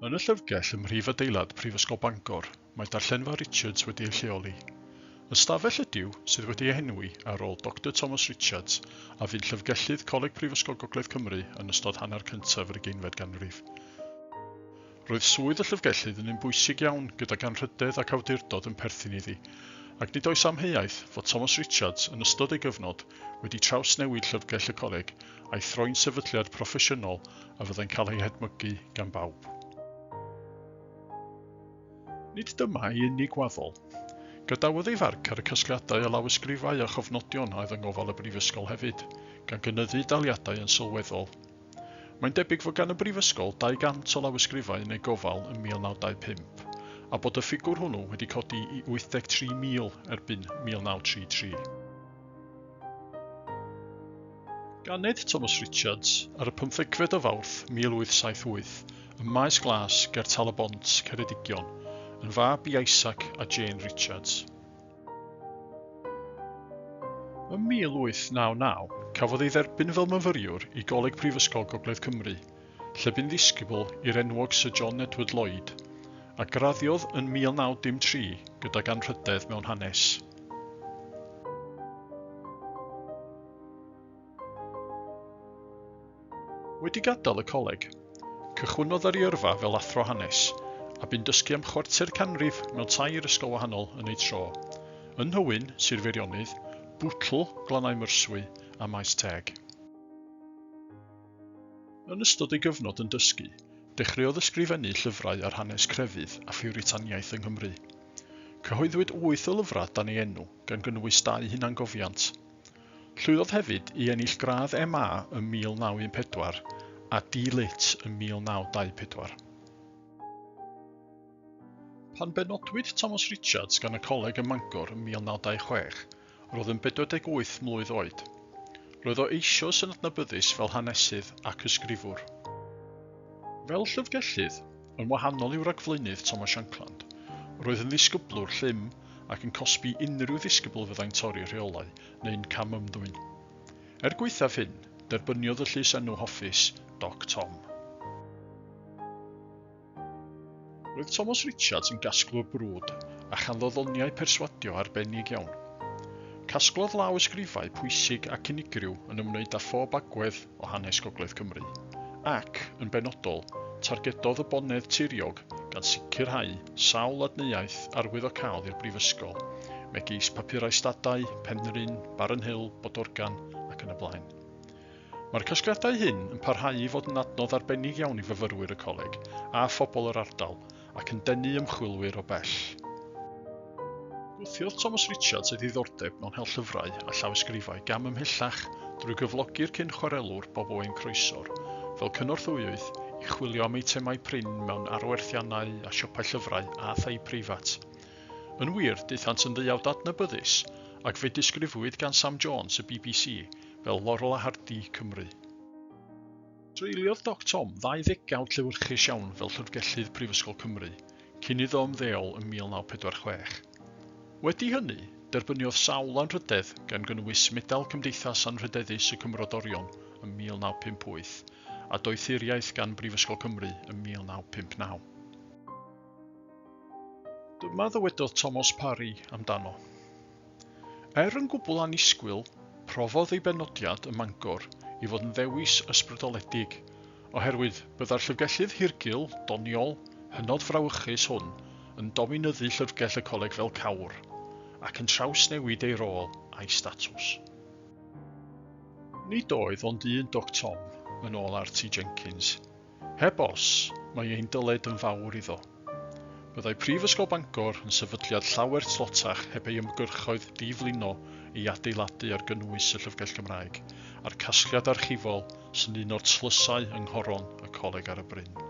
Yn y llyfrgell ym Mhrifadeilad Prifysgol Bangor, mae darllenfa Richards wedi ei lleoli. Ystafell ydyw sydd wedi ei henwi ar ôl Dr Thomas Richards a fy'n llyfrgellydd Coleg Prifysgol Gogledd Cymru yn ystod hanner cyntaf yr 20fed ganrif. Roedd swydd y llyfrgellydd yn un bwysig iawn gydag anrhydedd ac awdurdod yn perthyn iddi, ac nid oes amheuaeth fod Thomas Richards yn ystod ei gyfnod wedi trawsnewid llyfrgell y coleg a'i throi'n sefydliad proffesiynol a fyddai'n cael ei hedmygu gan bawb. Nid dyma ei unig waddol. Gadawodd ei farc ar y casgliadau a lawysgrifau a chofnodion a oedd yng ngofal y brifysgol hefyd, gan gynyddu daliadau yn sylweddol. Mae'n debyg fod gan y brifysgol 200 o lawysgrifau yn ei gofal yn 1925, a bod y ffigwr hwnnw wedi codi i 83,000 erbyn 1933. Ganed Thomas Richards ar y 15fed o Fawrth 1878 ym Maes Glas ger Talabont, Ceredigion, yn fab i Isaac a Jane Richards. Ym 1899, cafodd ei dderbyn fel myfyriwr i Goleg Prifysgol Gogledd Cymru, lle bu'n ddisgybl i'r enwog Sir John Edward Lloyd, a graddiodd yn 1913 gydag anrhydedd mewn hanes. Wedi gadael y coleg, cychwynnodd ar ei yrfa fel athro hanes, a bu'n dysgu am chwarter canrif mewn 3 ysgol wahanol yn ei tro, yn Nhywyn, Sir Feirionnydd, Bwtl, Glannau Myrswy a Maes Teg. Yn ystod ei gyfnod yn dysgu, dechreuodd ysgrifennu llyfrau ar hanes crefydd a Phuritaniaeth yng Nghymru. Cyhoeddwyd 8 o lyfrau dan ei enw gan gynnwys 2 hunangofiant. Llwyddodd hefyd i ennill gradd MA ym 1914 a D-Lit ym 1924. Pan benodwyd Thomas Richards gan y coleg ym Mangor ym 1926, roedd yn 48 mlwydd oed. Roedd o eisoes yn adnabyddus fel hanesydd ac ysgrifwr. Fel llyfrgellydd, yn wahanol i'w ragflaenydd Thomas Shankland, roedd yn ddisgyblwr llym ac yn cosbi unrhyw ddisgybl fyddai'n torri rheolau neu'n camymddwyn. Er gwaethaf hyn, derbyniodd y llysenw hoffus Doc Tom. Roedd Thomas Richards yn gasglwr brwd a chanddo ddoniau perswadio arbennig iawn. Casglodd law ysgrifau pwysig ac unigryw yn ymwneud â phob agwedd o hanes Gogledd Cymru, ac, yn benodol, targedodd y bonedd tiriog gan sicrhau sawl adneuaeth arwydd o cael i'r brifysgol, megis papurau stadau, Penrhyn, Barenhill, Bodorgan ac yn y blaen. Mae'r casgliadau hyn yn parhau i fod yn adnodd arbennig iawn i fyfyrwyr y coleg a phobl yr ardal ac yn denu ymchwilwyr o bell. Gwthiodd Thomas Richards ei ddiddordeb mewn hel llyfrau a llawysgrifau gam ymhellach drwy gyflogi'r cyn-chwarelwr Bob Owen Croesor fel cynorthwyydd i chwilio am eitemau prin mewn arwerthiannau a siopau llyfrau a thai preifat. Yn wir, daethant yn ddeuawd adnabyddus ac fe disgrifwyd gan Sam Jones y BBC fel Laurel a Hardy Cymru. Treuliodd Doc Tom 20 llewyrchus iawn fel llyfrgellydd Prifysgol Cymru, cyn iddo ymddeol yn 1946. Wedi hynny, derbyniodd sawl anrhydedd gan gynnwys Medal Cymdeithas Anrhydeddus y Cymrodorion ym 1958 a doethuriaeth gan Brifysgol Cymru ym 1959. Dyma ddywedodd Thomas Parry amdano. Er yn gwbl annisgwyl, profodd ei benodiad ym Mangor i fod yn ddewis ysbrydoledig, oherwydd bydda'r llyfrgellydd hirgil, doniol, hynod frawychus hwn yn dominyddu llyfrgell y coleg fel cawr, ac yn trawsnewid ei rôl a'i statws. Nid oedd ond un Doc Tom, yn ôl R.T. Jenkins. Heb os, mae ein dyled yn fawr iddo. Byddai Prifysgol Bangor yn sefydliad llawer tlotach heb ei ymgyrchoedd diflino i adeiladu ar gynnwys y Llyfrgell Gymraeg, a'r casgliad archifol sy'n un o'r tlysau yng nghoron y coleg ar y bryn.